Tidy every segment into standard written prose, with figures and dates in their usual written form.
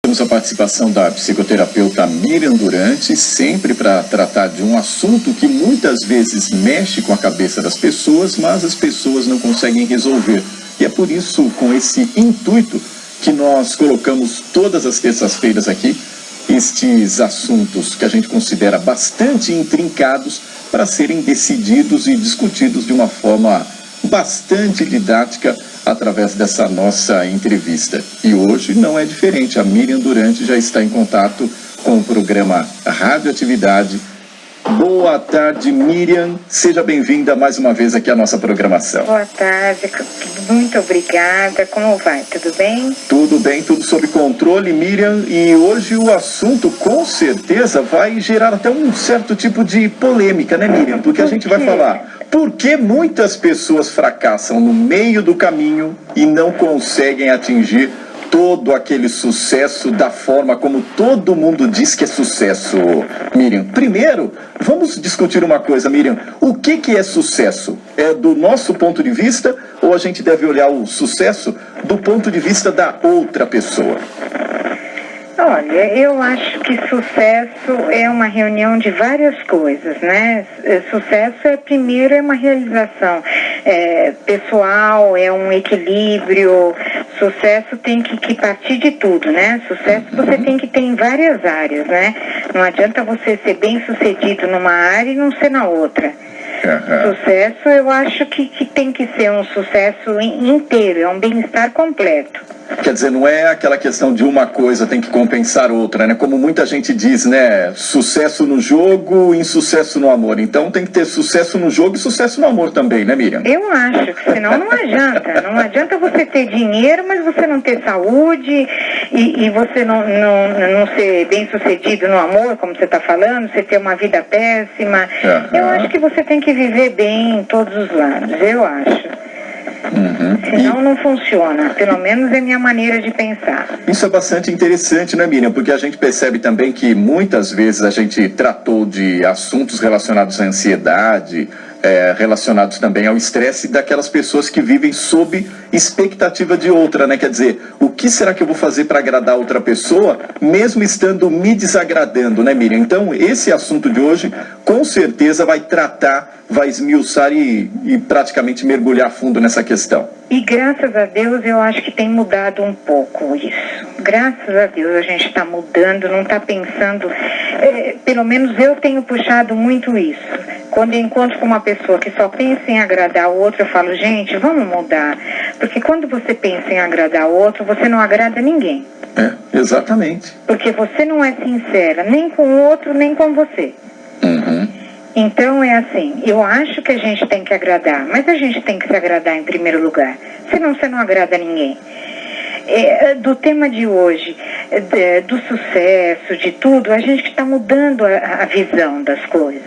Temos a participação da psicoterapeuta Miriam Durante, sempre para tratar de um assunto que muitas vezes mexe com a cabeça das pessoas, mas as pessoas não conseguem resolver. E é por isso, com esse intuito, que nós colocamos todas as terças-feiras aqui estes assuntos que a gente considera bastante intrincados para serem decididos e discutidos de uma forma bastante didática através dessa nossa entrevista. E hoje não é diferente. A Miriam Durante já está em contato com o programa Radioatividade. Boa tarde, Miriam. Seja bem-vinda mais uma vez aqui à nossa programação. Boa tarde, muito obrigada. Como vai? Tudo bem? Tudo bem, tudo sob controle, Miriam. E hoje o assunto, com certeza, vai gerar até um certo tipo de polêmica, né, Miriam? Porque a gente vai falar por que muitas pessoas fracassam no meio do caminho e não conseguem atingir todo aquele sucesso da forma como todo mundo diz que é sucesso, Miriam. Primeiro, vamos discutir uma coisa, Miriam. O que é sucesso? É do nosso ponto de vista ou a gente deve olhar o sucesso do ponto de vista da outra pessoa? Olha, eu acho que sucesso é uma reunião de várias coisas, né? Sucesso primeiro é uma realização pessoal, é um equilíbrio. Sucesso tem que partir de tudo, né? Sucesso você tem que ter em várias áreas, né? Não adianta você ser bem sucedido numa área e não ser na outra. Sucesso, eu acho que tem que ser um sucesso inteiro, é um bem-estar completo. Quer dizer, não é aquela questão de uma coisa tem que compensar outra, né? Como muita gente diz, né? Sucesso no jogo, insucesso no amor. Então tem que ter sucesso no jogo e sucesso no amor também, né, Miriam? Eu acho, senão não adianta. Não adianta você ter dinheiro, mas você não ter saúde e você não ser bem sucedido no amor, como você está falando, você ter uma vida péssima. Eu acho que você tem que viver bem em todos os lados, eu acho. Senão não funciona, pelo menos é minha maneira de pensar. Isso é bastante interessante, né, Miriam? Porque a gente percebe também que muitas vezes a gente tratou de assuntos relacionados à ansiedade, relacionados também ao estresse daquelas pessoas que vivem sob expectativa de outra, né? Quer dizer, o que será que eu vou fazer para agradar outra pessoa, mesmo estando me desagradando, né, Miriam? Então, esse assunto de hoje, com certeza, vai tratar, vai esmiuçar e praticamente mergulhar fundo nessa questão. E graças a Deus eu acho que tem mudado um pouco isso. Graças a Deus a gente está mudando, não está pensando, pelo menos eu tenho puxado muito isso. Quando eu encontro com uma pessoa que só pensa em agradar o outro, eu falo, gente, vamos mudar. Porque quando você pensa em agradar o outro, você não agrada ninguém. Exatamente. Porque você não é sincera nem com o outro, nem com você. Então é assim, eu acho que a gente tem que agradar, mas a gente tem que se agradar em primeiro lugar, senão você não agrada ninguém. Do tema de hoje, do sucesso, de tudo, a gente está mudando a visão das coisas.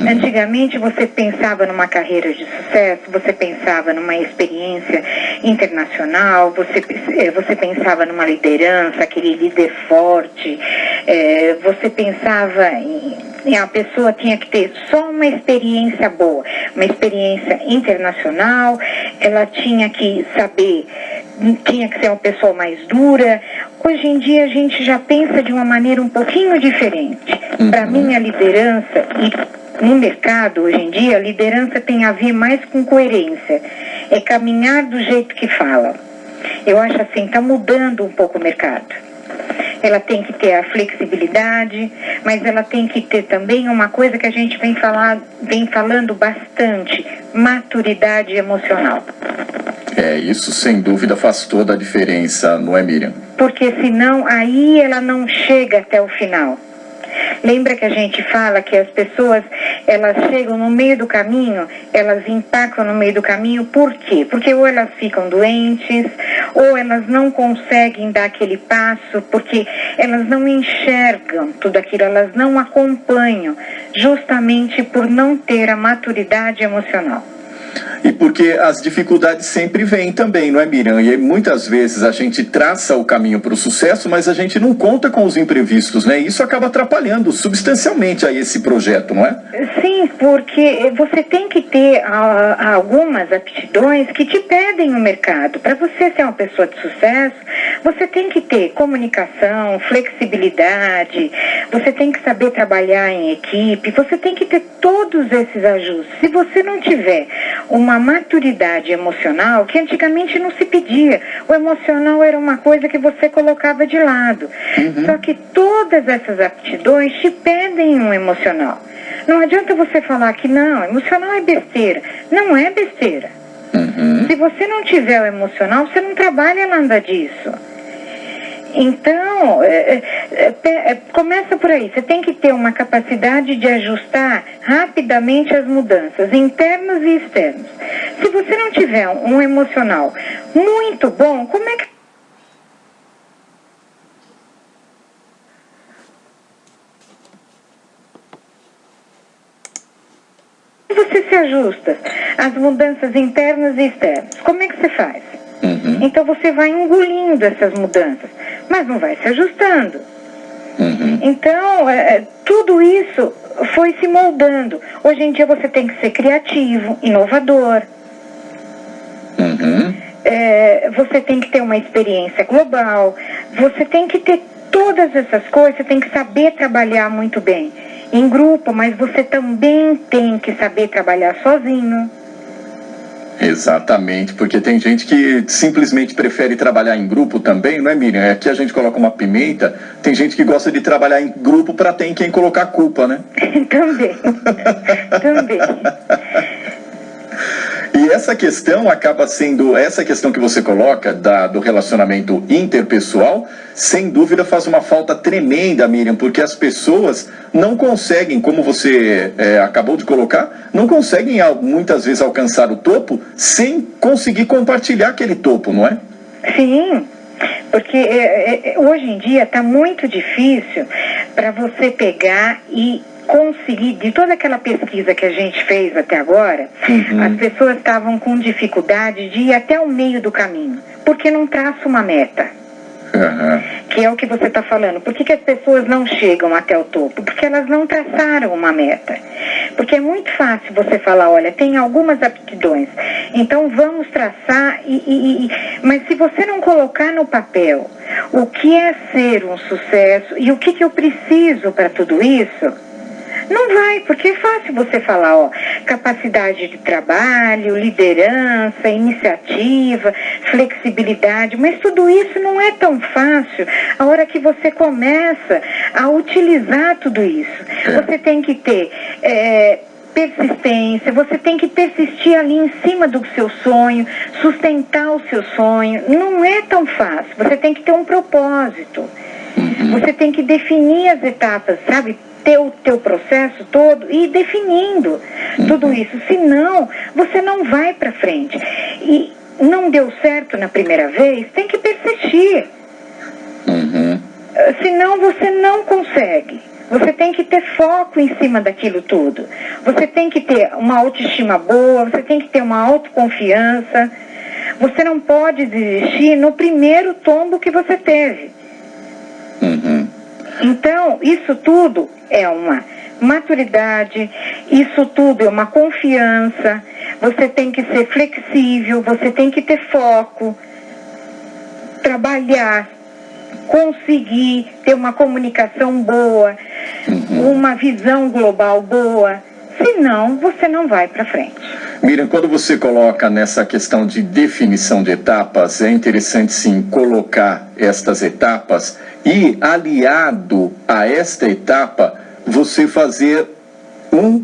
Antigamente você pensava numa carreira de sucesso, você pensava numa experiência internacional, você pensava numa liderança, aquele líder forte, você pensava a pessoa tinha que ter só uma experiência boa, uma experiência internacional, ela tinha que saber, tinha que ser uma pessoa mais dura. Hoje em dia a gente já pensa de uma maneira um pouquinho diferente. Para mim a liderança, e no mercado hoje em dia, a liderança tem a ver mais com coerência, é caminhar do jeito que fala. Eu acho assim, está mudando um pouco o mercado. Ela tem que ter a flexibilidade, mas ela tem que ter também uma coisa que a gente vem falando bastante, maturidade emocional. Isso sem dúvida faz toda a diferença, não é, Miriam? Porque senão aí ela não chega até o final. Lembra que a gente fala que as pessoas, elas chegam no meio do caminho, elas empacam no meio do caminho, por quê? Porque ou elas ficam doentes, ou elas não conseguem dar aquele passo, porque elas não enxergam tudo aquilo, elas não acompanham, justamente por não ter a maturidade emocional. E porque as dificuldades sempre vêm também, não é, Miriam? E muitas vezes a gente traça o caminho para o sucesso, mas a gente não conta com os imprevistos, né? E isso acaba atrapalhando substancialmente aí esse projeto, não é? Sim, porque você tem que ter algumas aptidões que te pedem no mercado. Para você ser uma pessoa de sucesso, você tem que ter comunicação, flexibilidade, você tem que saber trabalhar em equipe, você tem que ter todos esses ajustes. Se você não tiver uma maturidade emocional, que antigamente não se pedia, o emocional era uma coisa que você colocava de lado. Só que todas essas aptidões te pedem um emocional. Não adianta você falar que não, emocional é besteira. Não é besteira. Se você não tiver o emocional, você não trabalha nada disso. Então, começa por aí. Você tem que ter uma capacidade de ajustar rapidamente as mudanças internas e externas. Se você não tiver um emocional muito bom, como é que você se ajusta às mudanças internas e externas? Como é que você faz? Então você vai engolindo essas mudanças, mas não vai se ajustando. Então, tudo isso foi se moldando. Hoje em dia você tem que ser criativo, inovador. Você tem que ter uma experiência global. Você tem que ter todas essas coisas, você tem que saber trabalhar muito bem em grupo, mas você também tem que saber trabalhar sozinho. Exatamente, porque tem gente que simplesmente prefere trabalhar em grupo também, não é, Miriam? Aqui a gente coloca uma pimenta, tem gente que gosta de trabalhar em grupo para ter em quem colocar a culpa, né? Também. E essa questão acaba sendo, essa questão que você coloca do relacionamento interpessoal, sem dúvida faz uma falta tremenda, Miriam, porque as pessoas não conseguem, como você acabou de colocar, não conseguem muitas vezes alcançar o topo sem conseguir compartilhar aquele topo, não é? Sim, porque hoje em dia está muito difícil para você pegar e conseguir, de toda aquela pesquisa que a gente fez até agora, as pessoas estavam com dificuldade de ir até o meio do caminho, porque não traça uma meta. Que é o que você está falando. Por que as pessoas não chegam até o topo? Porque elas não traçaram uma meta. Porque é muito fácil você falar, olha, tem algumas aptidões, então vamos traçar, mas se você não colocar no papel o que é ser um sucesso e o que eu preciso para tudo isso, não vai, porque é fácil você falar, ó, capacidade de trabalho, liderança, iniciativa, flexibilidade, mas tudo isso não é tão fácil a hora que você começa a utilizar tudo isso. Você tem que ter persistência, você tem que persistir ali em cima do seu sonho, sustentar o seu sonho. Não é tão fácil, você tem que ter um propósito. Você tem que definir as etapas, sabe? Ter o teu processo todo e ir definindo tudo isso. Senão, você não vai para frente. E não deu certo na primeira vez, tem que persistir. Senão, você não consegue. Você tem que ter foco em cima daquilo tudo. Você tem que ter uma autoestima boa, você tem que ter uma autoconfiança. Você não pode desistir no primeiro tombo que você teve. Então, isso tudo é uma maturidade, isso tudo é uma confiança, você tem que ser flexível, você tem que ter foco, trabalhar, conseguir ter uma comunicação boa, uma visão global boa, senão você não vai para frente. Miriam, quando você coloca nessa questão de definição de etapas, é interessante sim colocar estas etapas e, aliado a esta etapa, você fazer um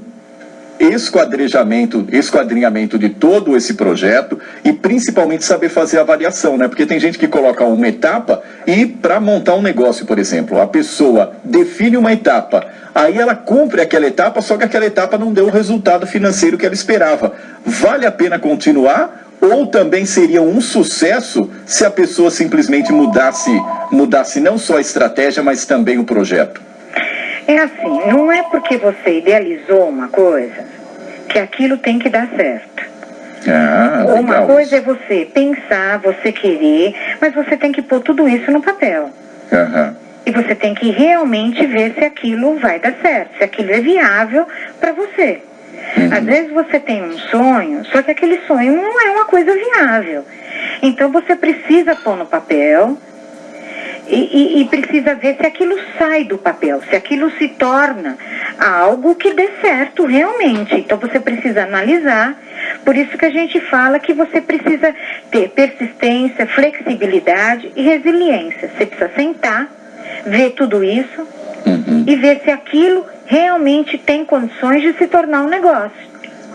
esquadrinhamento de todo esse projeto e principalmente saber fazer a avaliação, né? Porque tem gente que coloca uma etapa e para montar um negócio, por exemplo, a pessoa define uma etapa, aí ela cumpre aquela etapa, só que aquela etapa não deu o resultado financeiro que ela esperava. Vale a pena continuar? Ou também seria um sucesso se a pessoa simplesmente mudasse não só a estratégia, mas também o projeto? É assim, não é porque você idealizou uma coisa que aquilo tem que dar certo. Uma coisa é você pensar, você querer, mas você tem que pôr tudo isso no papel. E você tem que realmente ver se aquilo vai dar certo, se aquilo é viável para você. Às vezes você tem um sonho, só que aquele sonho não é uma coisa viável. Então você precisa pôr no papel e precisa ver se aquilo sai do papel, se aquilo se torna algo que dê certo realmente. Então você precisa analisar, por isso que a gente fala que você precisa ter persistência, flexibilidade e resiliência. Você precisa sentar, ver tudo isso e ver se aquilo realmente tem condições de se tornar um negócio.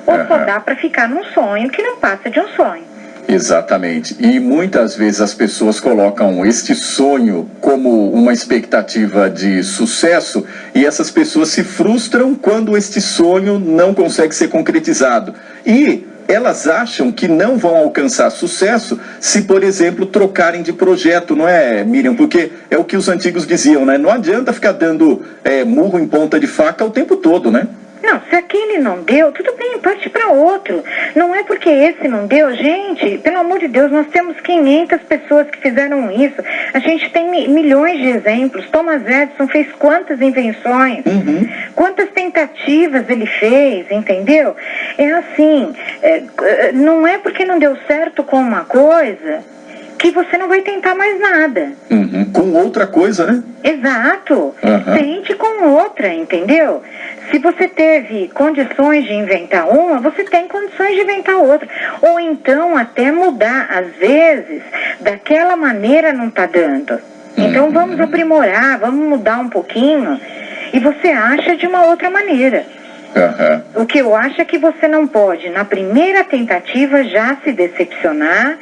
Ou só dá para ficar num sonho que não passa de um sonho. Exatamente. E muitas vezes as pessoas colocam este sonho como uma expectativa de sucesso e essas pessoas se frustram quando este sonho não consegue ser concretizado. E elas acham que não vão alcançar sucesso se, por exemplo, trocarem de projeto, não é, Miriam? Porque é o que os antigos diziam, né? Não adianta ficar dando murro em ponta de faca o tempo todo, né? Não, se aquele não deu, tudo bem, parte para outro. Não é porque esse não deu, gente, pelo amor de Deus, nós temos 500 pessoas que fizeram isso. A gente tem milhões de exemplos. Thomas Edison fez quantas invenções, quantas tentativas ele fez, entendeu? É assim, não é porque não deu certo com uma coisa que você não vai tentar mais nada. Com outra coisa, né? Exato. Tente com outra, entendeu? Se você teve condições de inventar uma, você tem condições de inventar outra. Ou então até mudar. Às vezes, daquela maneira não está dando. Então vamos aprimorar, vamos mudar um pouquinho. E você acha de uma outra maneira. O que eu acho é que você não pode, na primeira tentativa, já se decepcionar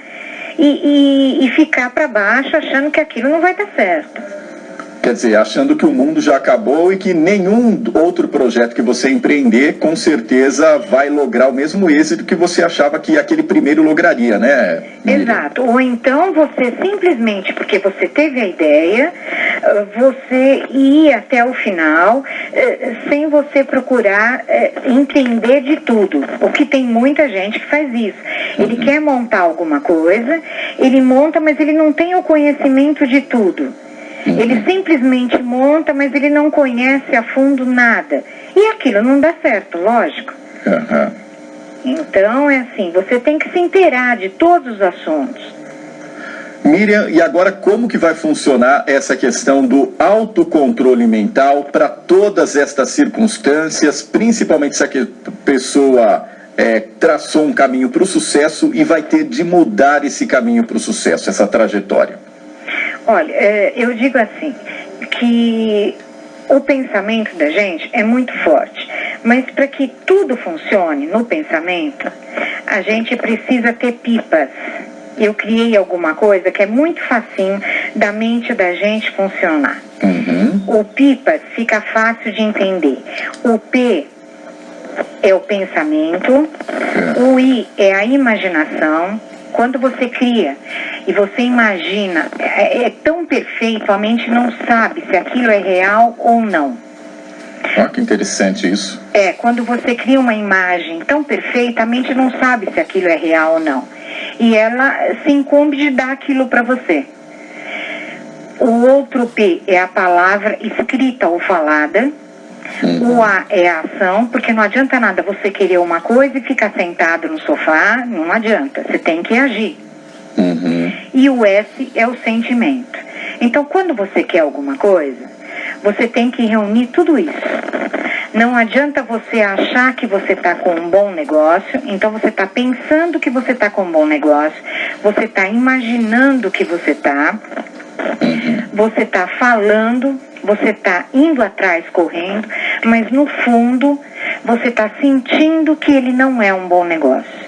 e ficar para baixo achando que aquilo não vai dar certo. Quer dizer, achando que o mundo já acabou e que nenhum outro projeto que você empreender, com certeza, vai lograr o mesmo êxito que você achava que aquele primeiro lograria, né, Miriam? Exato. Ou então você simplesmente, porque você teve a ideia, você ir até o final, sem você procurar entender de tudo. O que tem muita gente que faz isso. Ele quer montar alguma coisa, ele monta, mas ele não tem o conhecimento de tudo. Ele simplesmente monta, mas ele não conhece a fundo nada. E aquilo não dá certo, lógico. Então, é assim, você tem que se inteirar de todos os assuntos. Miriam, e agora como que vai funcionar essa questão do autocontrole mental para todas estas circunstâncias, principalmente se a pessoa traçou um caminho para o sucesso e vai ter de mudar esse caminho para o sucesso, essa trajetória? Olha, eu digo assim, que o pensamento da gente é muito forte, mas para que tudo funcione no pensamento, a gente precisa ter pipas. Eu criei alguma coisa que é muito facinho da mente da gente funcionar. O pipas fica fácil de entender. O P é o pensamento, o I é a imaginação. Quando você cria e você imagina, é tão perfeito, a mente não sabe se aquilo é real ou não. Que interessante isso. Quando você cria uma imagem tão perfeita, a mente não sabe se aquilo é real ou não. E ela se incumbe de dar aquilo para você. O outro P é a palavra escrita ou falada. O A é a ação, porque não adianta nada você querer uma coisa e ficar sentado no sofá, não adianta, você tem que agir. E o S é o sentimento. Então, quando você quer alguma coisa, você tem que reunir tudo isso. Não adianta você achar que você está com um bom negócio, então você está pensando que você está com um bom negócio, você está imaginando que você está, você está falando, você está indo atrás, correndo, mas no fundo você está sentindo que ele não é um bom negócio.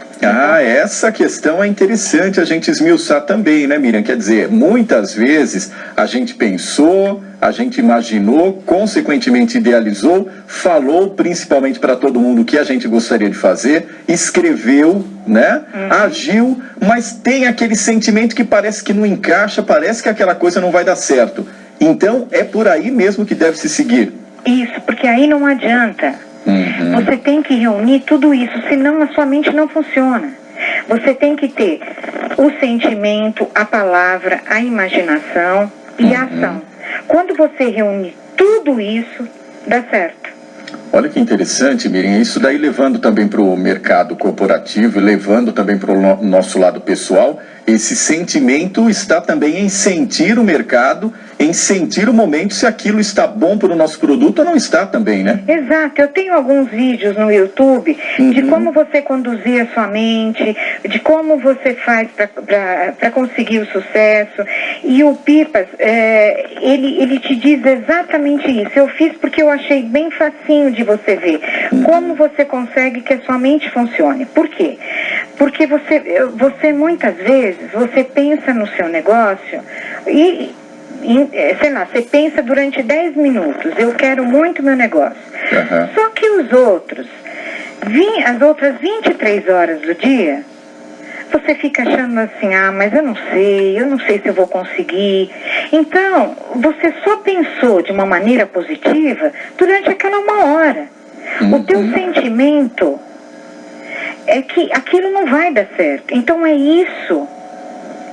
Essa questão é interessante a gente esmiuçar também, né, Miriam? Quer dizer, muitas vezes a gente pensou, a gente imaginou, consequentemente idealizou, falou principalmente para todo mundo o que a gente gostaria de fazer, escreveu, né? Agiu, mas tem aquele sentimento que parece que não encaixa, parece que aquela coisa não vai dar certo. Então, é por aí mesmo que deve se seguir. Isso, porque aí não adianta. Você tem que reunir tudo isso, senão a sua mente não funciona. Você tem que ter o sentimento, a palavra, a imaginação e a ação. Quando você reúne tudo isso, dá certo. Olha que interessante, Miriam, isso daí levando também para o mercado corporativo, levando também para o nosso lado pessoal, esse sentimento está também em sentir o mercado, em sentir o momento, se aquilo está bom para o nosso produto ou não está também, né? Exato, eu tenho alguns vídeos no YouTube de como você conduzir a sua mente, de como você faz para conseguir o sucesso, e o Pipas, ele te diz exatamente isso. Eu fiz porque eu achei bem facinho de você ver como você consegue que a sua mente funcione. Por quê? Porque você muitas vezes, você pensa no seu negócio e sei lá, você pensa durante 10 minutos, eu quero muito meu negócio. Só que as outras 23 horas do dia, você fica achando assim, mas eu não sei se eu vou conseguir. Então, você só pensou de uma maneira positiva durante aquela 1 hora. O teu sentimento é que aquilo não vai dar certo. Então é isso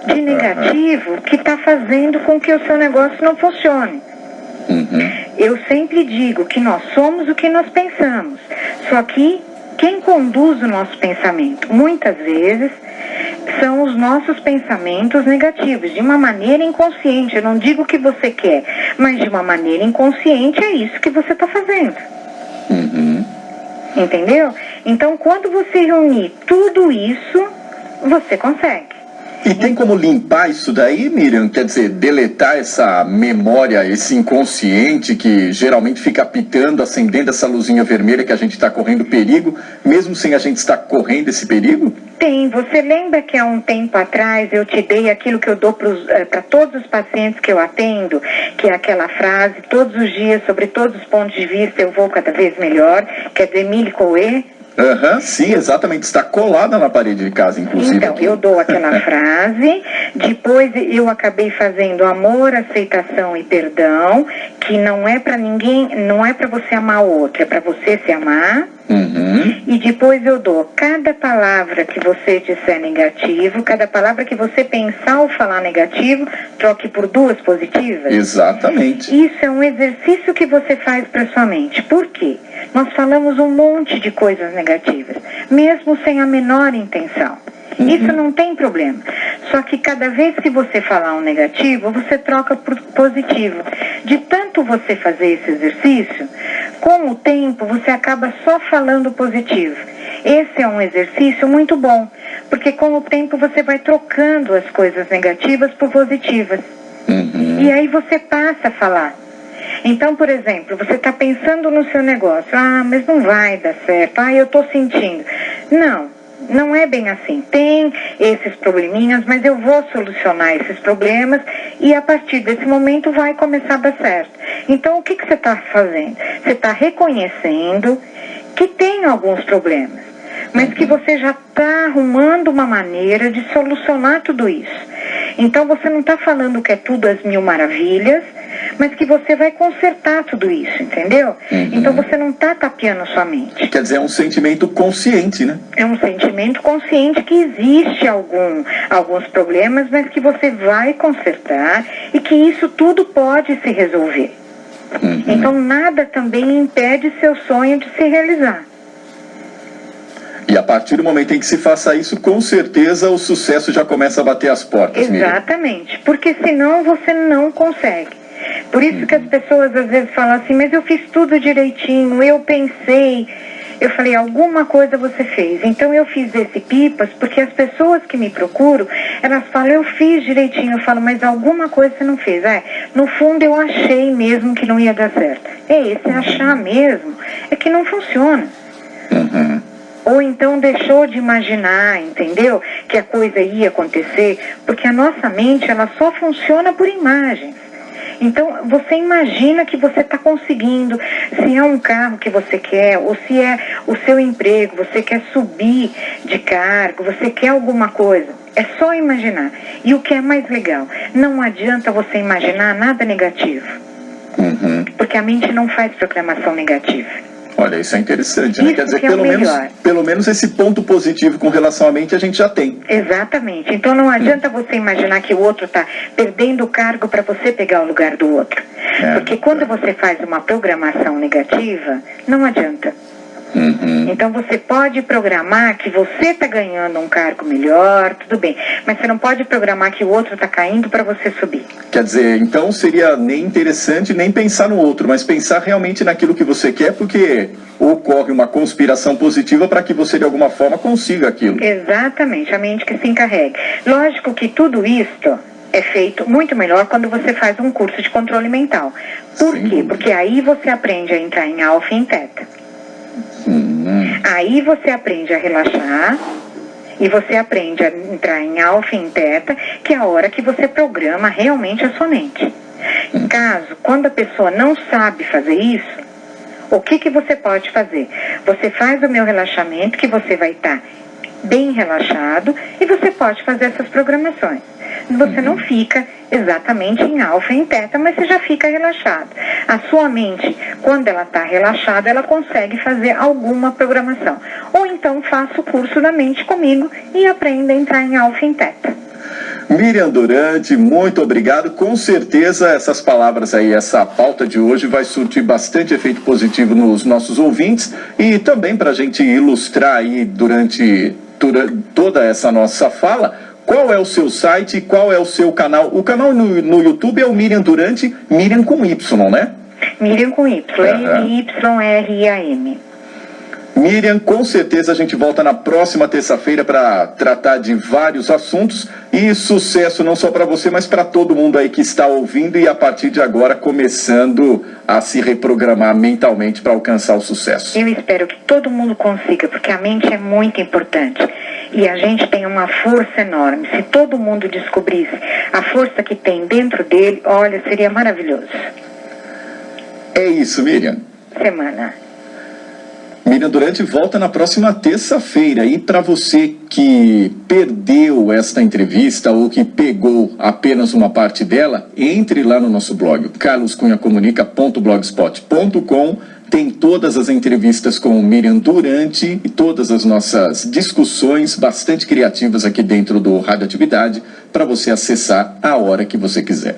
de negativo que está fazendo com que o seu negócio não funcione. Eu sempre digo que nós somos o que nós pensamos. Só que quem conduz o nosso pensamento, muitas vezes, são os nossos pensamentos negativos, de uma maneira inconsciente. Eu não digo que você quer, mas de uma maneira inconsciente é isso que você está fazendo. Entendeu? Então, quando você reunir tudo isso, você consegue. E tem como limpar isso daí, Miriam? Quer dizer, deletar essa memória, esse inconsciente que geralmente fica apitando, acendendo essa luzinha vermelha que a gente está correndo perigo, mesmo sem a gente estar correndo esse perigo? Tem. Você lembra que há um tempo atrás eu te dei aquilo que eu dou para todos os pacientes que eu atendo, que é aquela frase, todos os dias, sobre todos os pontos de vista, eu vou cada vez melhor, que é do Emile Coué? Sim, exatamente, está colada na parede de casa, inclusive. Então, aqui. eu dou aquela frase, depois eu acabei fazendo amor, aceitação e perdão, que não é para ninguém, não é para você amar o outro, é para você se amar. E depois eu dou cada palavra que você disser negativo, cada palavra que você pensar ou falar negativo, troque por 2 positivas. Exatamente. Isso é um exercício que você faz para sua mente. Por quê? Nós falamos um monte de coisas negativas, mesmo sem a menor intenção. Isso não tem problema. Só que cada vez que você falar um negativo, você troca por positivo. De tanto você fazer esse exercício, com o tempo você acaba só falando positivo. Esse é um exercício muito bom, porque com o tempo você vai trocando as coisas negativas por positivas. E aí você passa a falar. Então, por exemplo, você está pensando no seu negócio, mas não vai dar certo, eu estou sentindo. Não é bem assim. Tem esses probleminhas, mas eu vou solucionar esses problemas e a partir desse momento vai começar a dar certo. Então, o que você está fazendo? Você está reconhecendo que tem alguns problemas, mas que você já está arrumando uma maneira de solucionar tudo isso. Então, você não está falando que é tudo às mil maravilhas, mas que você vai consertar tudo isso, entendeu? Então você não está tapeando sua mente. Quer dizer, é um sentimento consciente, né? É um sentimento consciente que existe alguns problemas, mas que você vai consertar e que isso tudo pode se resolver. Então nada também impede seu sonho de se realizar. E a partir do momento em que se faça isso, com certeza o sucesso já começa a bater as portas. Exatamente, porque senão você não consegue. Por isso que as pessoas às vezes falam assim, mas eu fiz tudo direitinho, eu pensei. Eu falei, alguma coisa você fez. Então eu fiz esse Pipas, porque as pessoas que me procuram, elas falam, eu fiz direitinho. Eu falo, mas alguma coisa você não fez. No fundo eu achei mesmo que não ia dar certo. Esse achar mesmo é que não funciona. Ou então deixou de imaginar, entendeu? Que a coisa ia acontecer, porque a nossa mente, ela só funciona por imagens. Então, você imagina que você está conseguindo, se é um carro que você quer, ou se é o seu emprego, você quer subir de cargo, você quer alguma coisa. É só imaginar. E o que é mais legal, não adianta você imaginar nada negativo. Porque a mente não faz proclamação negativa. Olha, isso é interessante, né? Isso Quer dizer, que é pelo menos esse ponto positivo com relação à mente a gente já tem. Exatamente. Então não adianta você imaginar que o outro está perdendo o cargo para você pegar o lugar do outro. Porque quando você faz uma programação negativa, não adianta. Então você pode programar que você está ganhando um cargo melhor, tudo bem, mas você não pode programar que o outro está caindo para você subir. Quer dizer, então seria nem interessante nem pensar no outro, mas pensar realmente naquilo que você quer, porque ocorre uma conspiração positiva para que você de alguma forma consiga aquilo. Exatamente, a mente que se encarregue. Lógico que tudo isto é feito muito melhor quando você faz um curso de controle mental. Por quê? Porque aí você aprende a entrar em alfa e em teta. Aí você aprende a relaxar e você aprende a entrar em alfa e em teta, que é a hora que você programa realmente a sua mente. Caso, quando a pessoa não sabe fazer isso, o que você pode fazer? Você faz o meu relaxamento, que você vai estar bem relaxado, e você pode fazer essas programações. Você não fica exatamente em alfa e em teta, mas você já fica relaxado. A sua mente, quando ela está relaxada, ela consegue fazer alguma programação. Ou então faça o curso da mente comigo e aprenda a entrar em alfa e em teta. Miriam Durante, muito obrigado. Com certeza essas palavras aí, essa pauta de hoje vai surtir bastante efeito positivo nos nossos ouvintes e também para a gente ilustrar aí durante toda essa nossa fala. Qual é o seu site? Qual é o seu canal? O canal no YouTube é o Miriam Durante, Miriam com Y, né? Miriam com Y, M-Y-R-I-A-M. Miriam, com certeza a gente volta na próxima terça-feira para tratar de vários assuntos e sucesso não só para você, mas para todo mundo aí que está ouvindo e a partir de agora começando a se reprogramar mentalmente para alcançar o sucesso. Eu espero que todo mundo consiga, porque a mente é muito importante e a gente tem uma força enorme. Se todo mundo descobrisse a força que tem dentro dele, olha, seria maravilhoso. É isso, Miriam. Semana. Miriam Durante volta na próxima terça-feira. E para você que perdeu esta entrevista ou que pegou apenas uma parte dela, entre lá no nosso blog, carloscunhacomunica.blogspot.com. Tem todas as entrevistas com Miriam Durante e todas as nossas discussões bastante criativas aqui dentro do Radioatividade para você acessar a hora que você quiser.